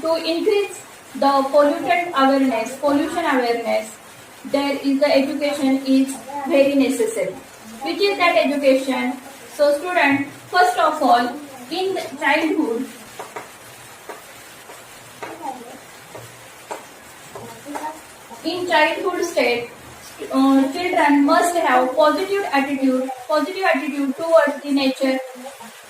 to increase the pollution awareness, there is the education is very necessary. Which is that education? So student, first of all, in the childhood state, children must have positive attitude towards the nature,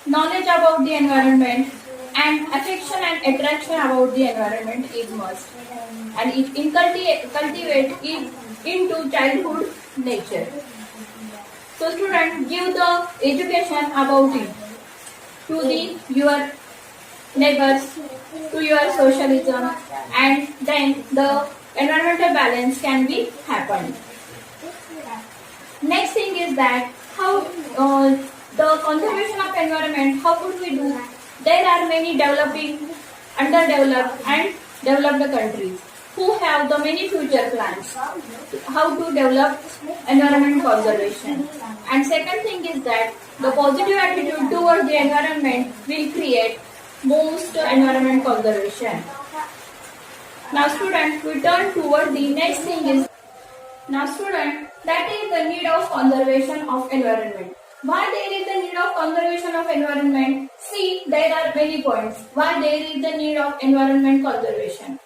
knowledge about the environment, and affection and attraction about the environment is must, and it cultivate it into childhood nature. So student, give the education about it to your neighbors, to your socialism, and then the environmental balance can be happened. Next thing is that how the conservation of environment, how could we do? There are many developing, underdeveloped and developed countries who have the many future plans how to develop environment conservation. And second thing is that the positive attitude towards the environment will create most environment conservation. Now student, we turn toward the next thing is, now student, that is the need of conservation of environment. Why there is the need of conservation of environment? See, there are many points why there is the need of environment conservation.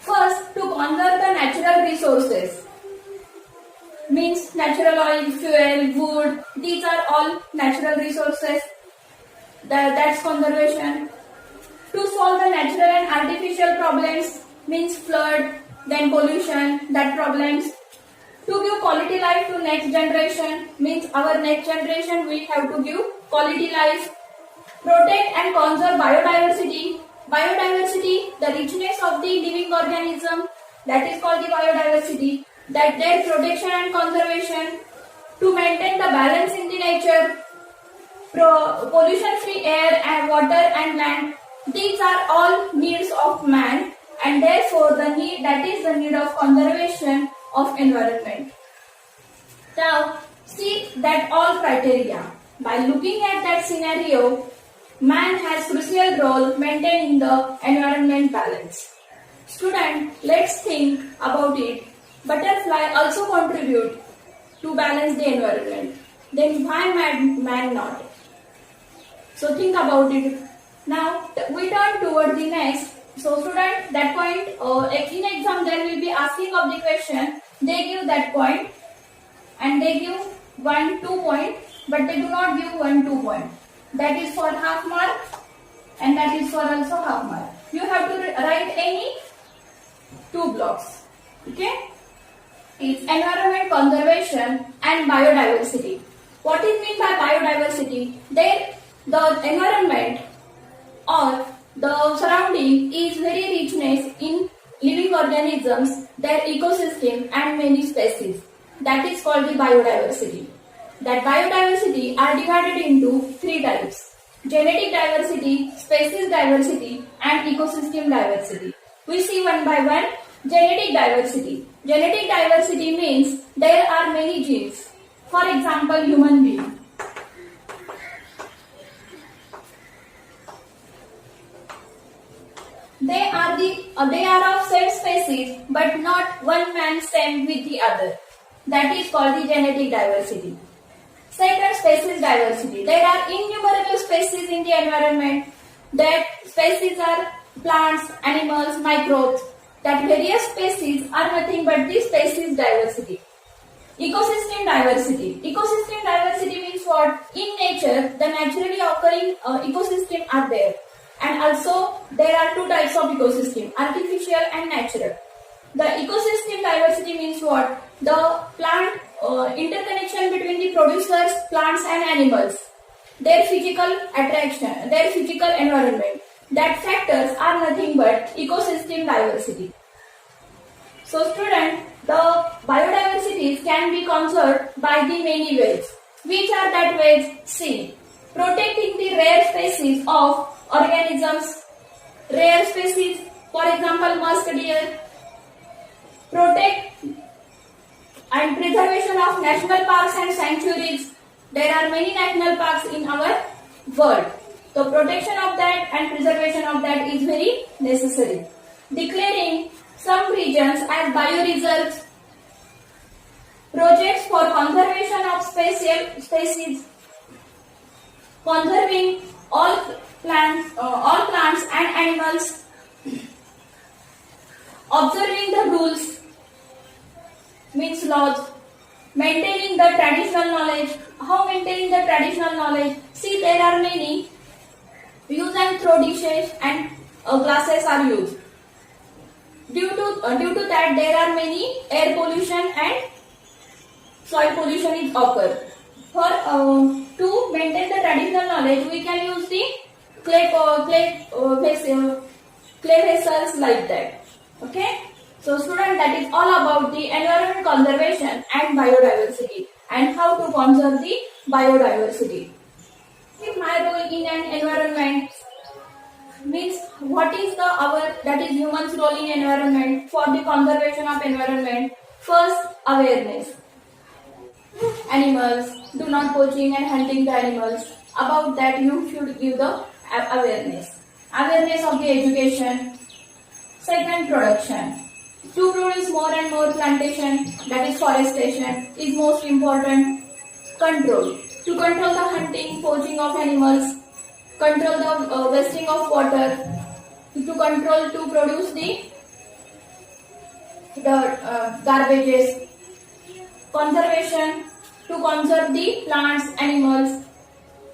First, to conserve the natural resources, means natural oil, fuel, wood, these are all natural resources. That's conservation. To solve the natural and artificial problems, means flood, then pollution, that problems. To give quality life to next generation, means our next generation will have to give quality life. Protect and conserve biodiversity. Biodiversity, the richness of the living organism, that is called the biodiversity. That their protection and conservation. To maintain the balance in the nature. Pollution-free air and water and land. These are all needs of man, and therefore that is the need of conservation of environment. Now see that all criteria. By looking at that scenario, man has crucial role maintaining the environment balance. Student, let's think about it. Butterfly also contribute to balance the environment. Then why man not? So think about it. Now we turn toward the next. So student, that point in exam there will be asking of the question. They give that point and they give 1-2 point, but they do not give 1-2 point. That is for half mark and that is for also half mark. You have to write any 2 blocks. Okay? It's environment conservation and biodiversity. What is meant by biodiversity? The environment or the surrounding is very richness in living organisms, their ecosystem and many species. That is called the biodiversity. That biodiversity are divided into 3 types: genetic diversity, species diversity and ecosystem diversity. We see one by one. Genetic diversity. Genetic diversity means there are many genes. For example, human being. They are of same species, but not one man same with the other. That is called the genetic diversity. Second, species diversity. There are innumerable species in the environment. That species are plants, animals, microbes. That various species are nothing but the species diversity. Ecosystem diversity. Ecosystem diversity means what? In nature, the naturally occurring ecosystem are there. And also there are 2 types of ecosystem, artificial and natural. The ecosystem diversity means what? The plant interconnection between the producers, plants and animals. Their physical attraction, their physical environment. That factors are nothing but ecosystem diversity. So student, the biodiversity can be conserved by the many ways. Which are that ways? See, protecting the rare species of organisms, rare species, for example musk deer. Protect and preservation of national parks and sanctuaries. There are many national parks in our world. The protection of that and preservation of that is very necessary. Declaring some regions as bioreserves, projects for conservation of species, conserving all plants and animals, observing the rules means laws, maintaining the traditional knowledge. How maintaining the traditional knowledge? See, there are many use and throw dishes and glasses are used. Due to that, there are many air pollution and soil pollution is occur. For to maintain the traditional knowledge, we can use the clay vessels like that. Okay. So, student, that is all about the environment conservation and biodiversity and how to conserve the biodiversity. My role in an environment means what is that is human's role in environment for the conservation of environment. First, awareness. Animals, do not poaching and hunting the animals. About that you should give the awareness. Awareness of the education. Second, production. To produce more and more plantation, that is forestation, is most important. Control. To control the hunting, poaching of animals, control the wasting of water, to produce the garbages. Conservation, to conserve the plants, animals,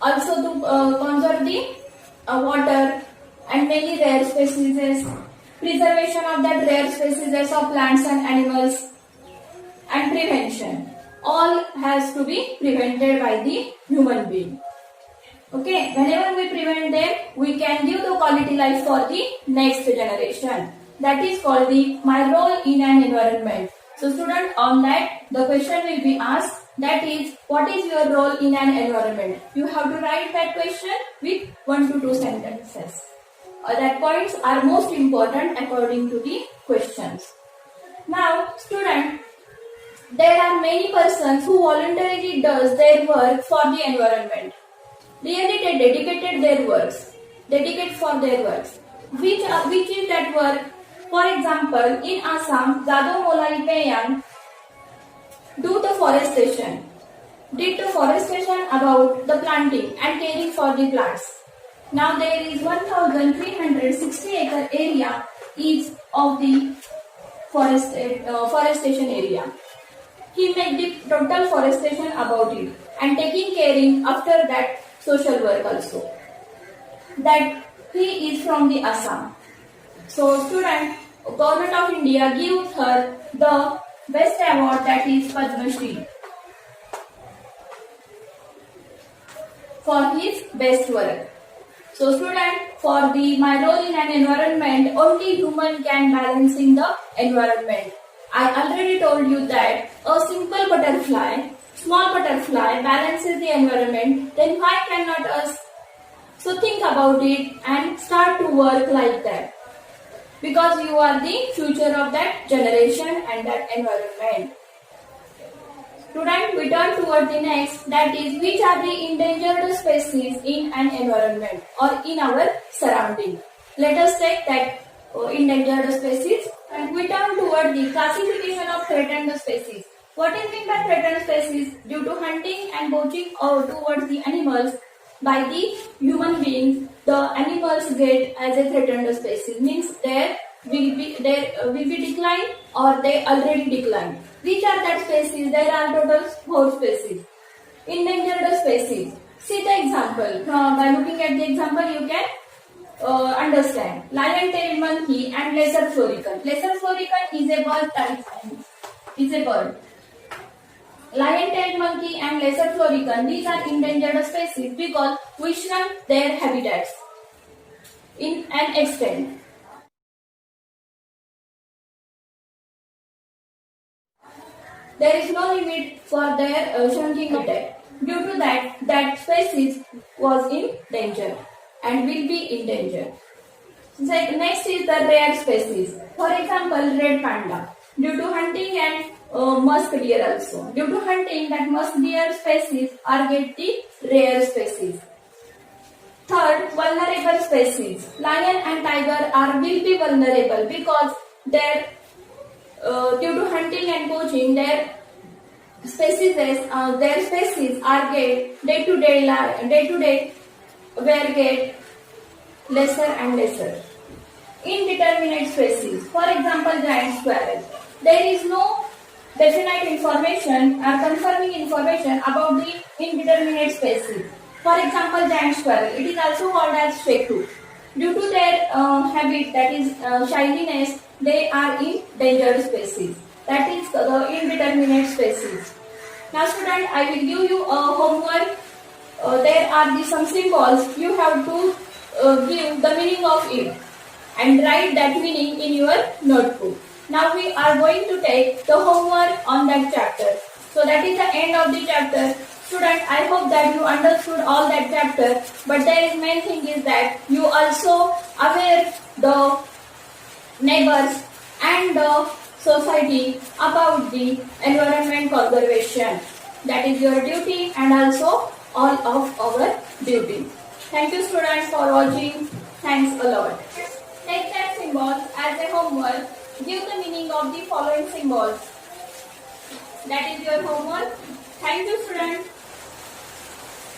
also to conserve the water and many rare species. Preservation of that rare species of plants and animals, and prevention. All has to be prevented by the human being. Okay, whenever we prevent them, we can give the quality life for the next generation. That is called my role in an environment. So student, on that the question will be asked, that is, what is your role in an environment? You have to write that question with 1 to 2 sentences. That points are most important according to the questions. Now, student, there are many persons who voluntarily does their work for the environment. Really, they dedicate for their works. Which is that work? For example, in Assam, Jadau Molai Peyan did the forestation about the planting and caring for the plants. Now there is 1,360 acre area is of the forestation area. He made the total forestation about it and taking caring after that social work also. That he is from the Assam. So student, Government of India gives her the best award, that is Padma Shri, for his best work. So student, for my role in an environment, only human can balancing the environment. I already told you that a simple butterfly, small butterfly balances the environment, then why cannot us? So think about it and start to work like that. Because you are the future of that generation and that environment. Student, we turn toward the next, that is, which are the endangered species in an environment or in our surrounding. Let us take that endangered species and we turn toward the classification of threatened species. What is meant by threatened species? Due to hunting and poaching towards the animals by the human beings, the animals get as a threatened species. Means there will be decline or they already declined. Which are that species? There are total 4 species. Endangered species. See the example. By looking at the example, you can understand. Lion-tailed monkey and lesser florican. Lesser florican is a bird type. Is a bird. Lion-tailed monkey and lesser florican, these are endangered species because we shrunk their habitats in an extent. There is no limit for their shrinking habitat. Due to that species was in danger and will be in danger. Next is the rare species. For example, red panda. Due to hunting and musk deer also. Due to hunting, that musk deer species are get the rare species. Third, vulnerable species. Lion and tiger will be vulnerable because due to hunting and poaching, their species are get day to day were get lesser and lesser. Indeterminate species. For example, giant squirrel. There is no definite information or confirming information about the indeterminate species. For example, giant squirrel. It is also called as Sheku. Due to their habit, that is shininess, they are in endangered species. That is the indeterminate species. Now, student, I will give you a homework. There are some symbols. You have to give the meaning of it and write that meaning in your notebook. Now we are going to take the homework on that chapter. So that is the end of the chapter. Student, I hope that you understood all that chapter. But there is main thing is that you also aware the neighbors and the society about the environment conservation. That is your duty and also all of our duty. Thank you students for watching. Thanks a lot. Take that symbols as a homework. Give the meaning of the following symbols. That is your homework. Thank you students.